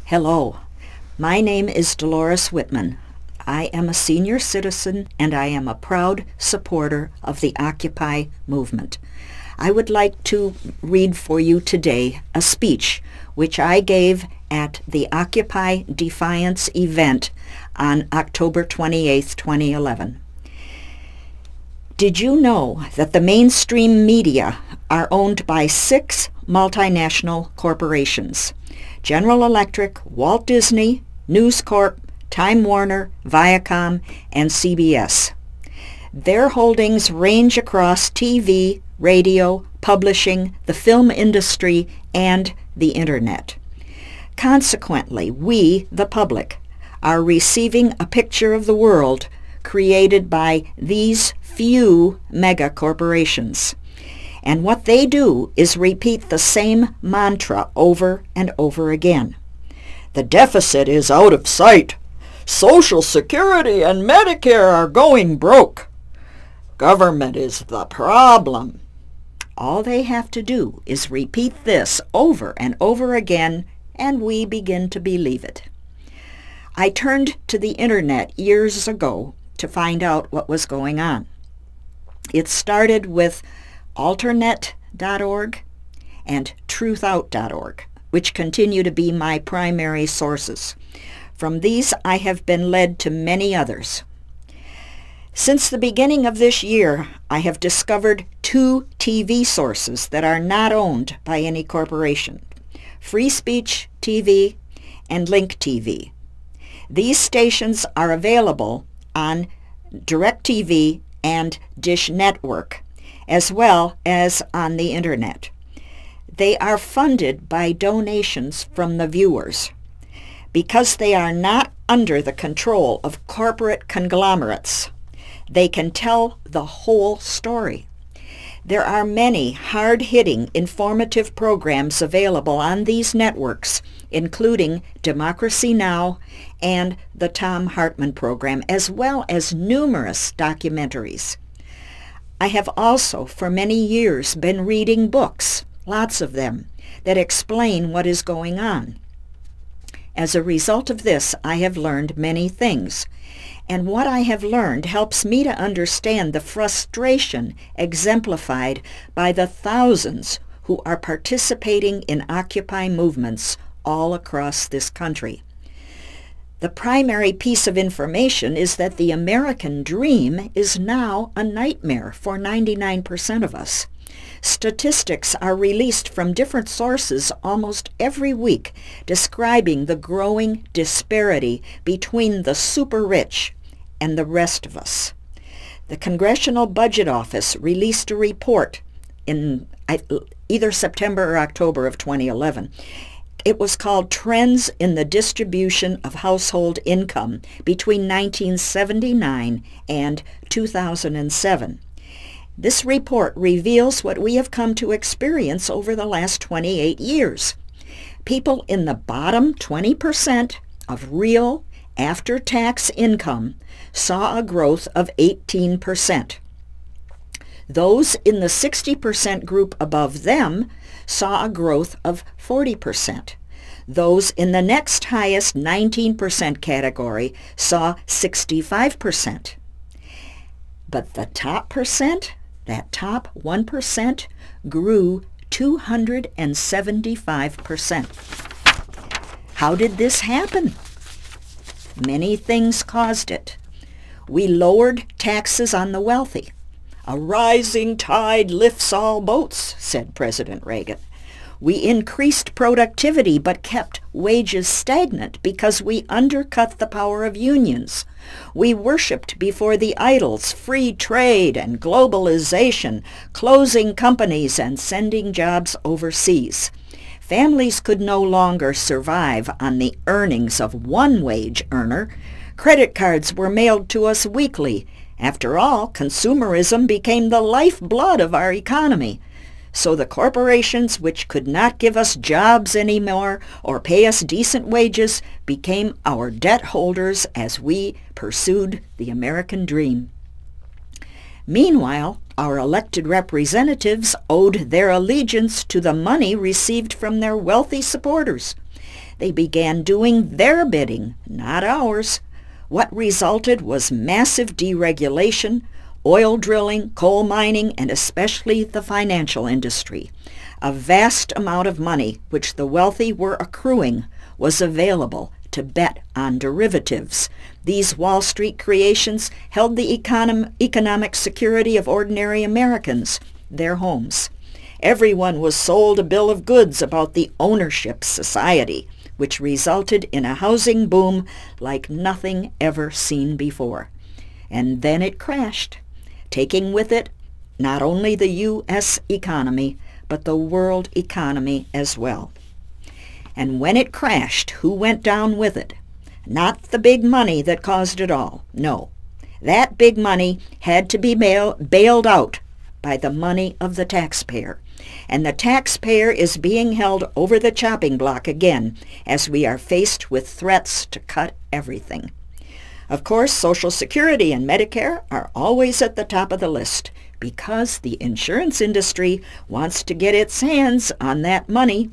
Hello, my name is Dolores Whitman. I am a senior citizen and I am a proud supporter of the Occupy movement. I would like to read for you today a speech which I gave at the Occupy Defiance event on October 28, 2011. Did you know that the mainstream media are owned by 6 multinational corporations? General Electric, Walt Disney, News Corp, Time Warner, Viacom, and CBS. Their holdings range across TV, radio, publishing, the film industry, and the Internet. Consequently, we, the public, are receiving a picture of the world created by these few mega corporations. And what they do is repeat the same mantra over and over again. The deficit is out of sight. Social Security and Medicare are going broke. Government is the problem. All they have to do is repeat this over and over again, and we begin to believe it. I turned to the Internet years ago to find out what was going on. It started with Alternet.org and Truthout.org, which continue to be my primary sources. From these, I have been led to many others. Since the beginning of this year, I have discovered 2 TV sources that are not owned by any corporation: Free Speech TV and Link TV. These stations are available on DirecTV and Dish Network, as well as on the Internet. They are funded by donations from the viewers. Because they are not under the control of corporate conglomerates, they can tell the whole story. There are many hard-hitting, informative programs available on these networks, including Democracy Now! And the Thom Hartmann program, as well as numerous documentaries. I have also, for many years, been reading books, lots of them, that explain what is going on. As a result of this, I have learned many things, and what I have learned helps me to understand the frustration exemplified by the thousands who are participating in Occupy movements all across this country. The primary piece of information is that the American dream is now a nightmare for 99% of us. Statistics are released from different sources almost every week describing the growing disparity between the super rich and the rest of us. The Congressional Budget Office released a report in either September or October of 2011. It was called Trends in the Distribution of Household Income between 1979 and 2007. This report reveals what we have come to experience over the last 28 years. People in the bottom 20% of real after-tax income saw a growth of 18%. Those in the 60% group above them saw a growth of 40%. Those in the next highest 19% category saw 65%. But the top percent, that top 1%, grew 275%. How did this happen? Many things caused it. We lowered taxes on the wealthy. "A rising tide lifts all boats," said President Reagan. We increased productivity but kept wages stagnant because we undercut the power of unions. We worshipped before the idols free trade and globalization, closing companies and sending jobs overseas. Families could no longer survive on the earnings of one wage earner. Credit cards were mailed to us weekly. After all, consumerism became the lifeblood of our economy. So the corporations which could not give us jobs anymore or pay us decent wages became our debt holders as we pursued the American dream. Meanwhile, our elected representatives owed their allegiance to the money received from their wealthy supporters. They began doing their bidding, not ours. What resulted was massive deregulation, oil drilling, coal mining, and especially the financial industry. A vast amount of money which the wealthy were accruing was available to bet on derivatives. These Wall Street creations held the economic security of ordinary Americans, their homes. Everyone was sold a bill of goods about the ownership society, which resulted in a housing boom like nothing ever seen before. And then it crashed, taking with it not only the U.S. economy, but the world economy as well. And when it crashed, who went down with it? Not the big money that caused it all. No, that big money had to be bailed out by the money of the taxpayer. And the taxpayer is being held over the chopping block again as we are faced with threats to cut everything. Of course, Social Security and Medicare are always at the top of the list because the insurance industry wants to get its hands on that money.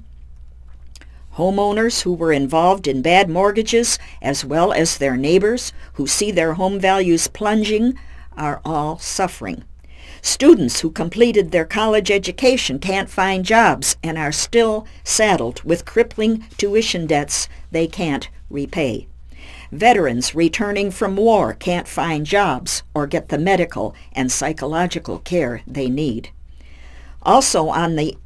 Homeowners who were involved in bad mortgages, as well as their neighbors who see their home values plunging, are all suffering. Students who completed their college education can't find jobs and are still saddled with crippling tuition debts they can't repay. Veterans returning from war can't find jobs or get the medical and psychological care they need. Also on the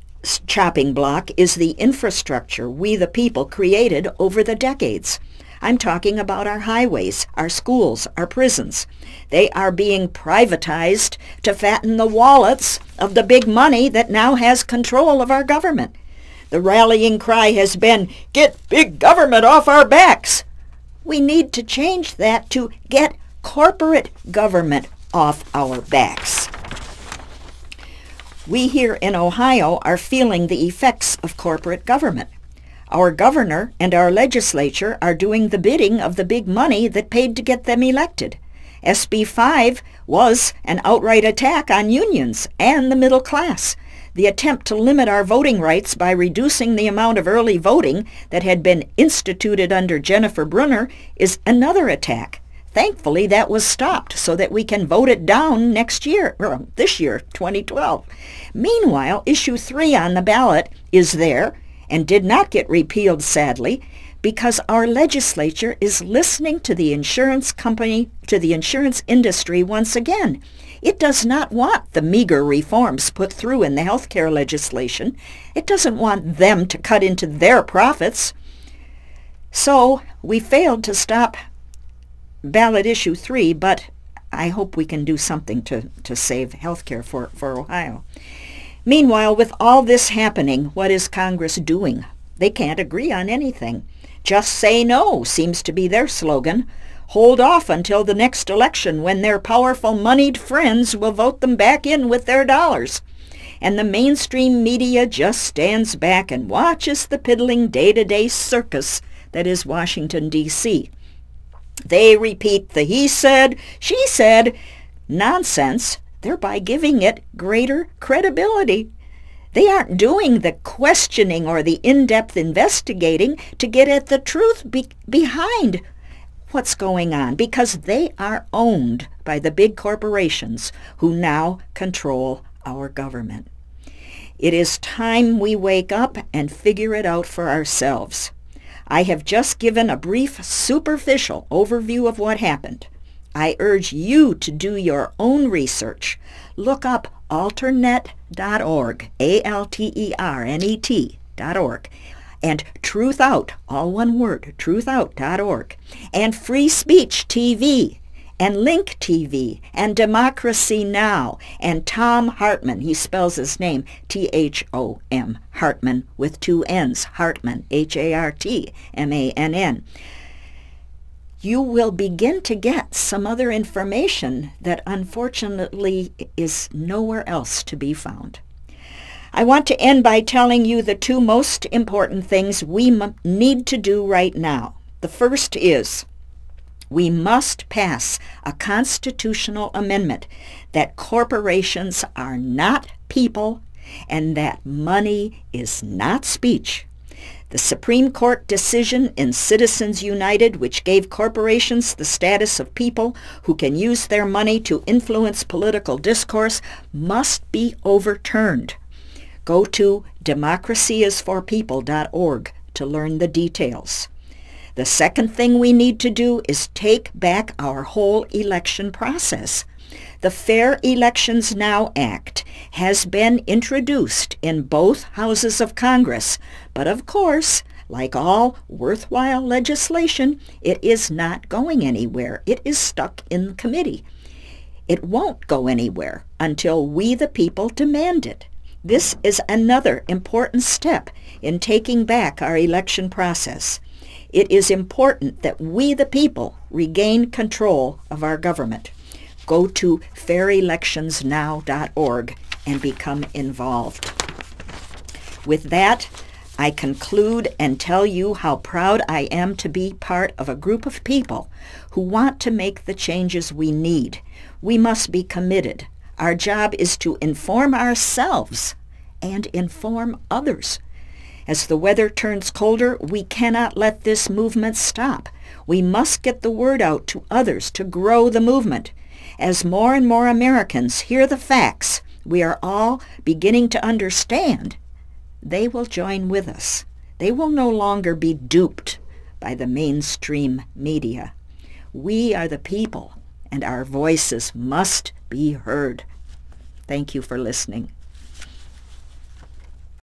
chopping block is the infrastructure we the people created over the decades. I'm talking about our highways, our schools, our prisons. They are being privatized to fatten the wallets of the big money that now has control of our government. The rallying cry has been, "Get big government off our backs." We need to change that to get corporate government off our backs. We here in Ohio are feeling the effects of corporate government. Our governor and our legislature are doing the bidding of the big money that paid to get them elected. SB 5 was an outright attack on unions and the middle class. The attempt to limit our voting rights by reducing the amount of early voting that had been instituted under Jennifer Brunner is another attack. Thankfully, that was stopped so that we can vote it down next year, or this year, 2012. Meanwhile, issue 3 on the ballot is there and did not get repealed, sadly, because our legislature is listening to the insurance company, to the insurance industry once again. It does not want the meager reforms put through in the health care legislation. It doesn't want them to cut into their profits. So we failed to stop ballot issue 3, but I hope we can do something to save health care for Ohio. Meanwhile, with all this happening, what is Congress doing? They can't agree on anything. Just say no seems to be their slogan. Hold off until the next election when their powerful moneyed friends will vote them back in with their dollars. And the mainstream media just stands back and watches the piddling day-to-day circus that is Washington, D.C. They repeat the he said, she said nonsense, thereby giving it greater credibility. They aren't doing the questioning or the in-depth investigating to get at the truth behind what's going on, because they are owned by the big corporations who now control our government. It is time we wake up and figure it out for ourselves. I have just given a brief, superficial overview of what happened. I urge you to do your own research. Look up alternet.org, ALTERNET.org, and Truth Out, all one word, truthout.org, and Free Speech TV, and Link TV, and Democracy Now!, and Tom Hartman. He spells his name T-H-O-M, Hartman with 2 N's, Hartman, H-A-R-T-M-A-N-N. You will begin to get some other information that unfortunately is nowhere else to be found. I want to end by telling you the 2 most important things we need to do right now. The first is we must pass a constitutional amendment that corporations are not people and that money is not speech. The Supreme Court decision in Citizens United, which gave corporations the status of people who can use their money to influence political discourse, must be overturned. Go to democracyisforpeople.org to learn the details. The second thing we need to do is take back our whole election process. The Fair Elections Now Act has been introduced in both houses of Congress, but of course, like all worthwhile legislation, it is not going anywhere. It is stuck in committee. It won't go anywhere until we the people demand it. This is another important step in taking back our election process. It is important that we the people regain control of our government. Go to fairelectionsnow.org and become involved. With that, I conclude and tell you how proud I am to be part of a group of people who want to make the changes we need. We must be committed. Our job is to inform ourselves and inform others. As the weather turns colder, we cannot let this movement stop. We must get the word out to others to grow the movement. As more and more Americans hear the facts we are all beginning to understand, they will join with us. They will no longer be duped by the mainstream media. We are the people, and our voices must be heard. Thank you for listening.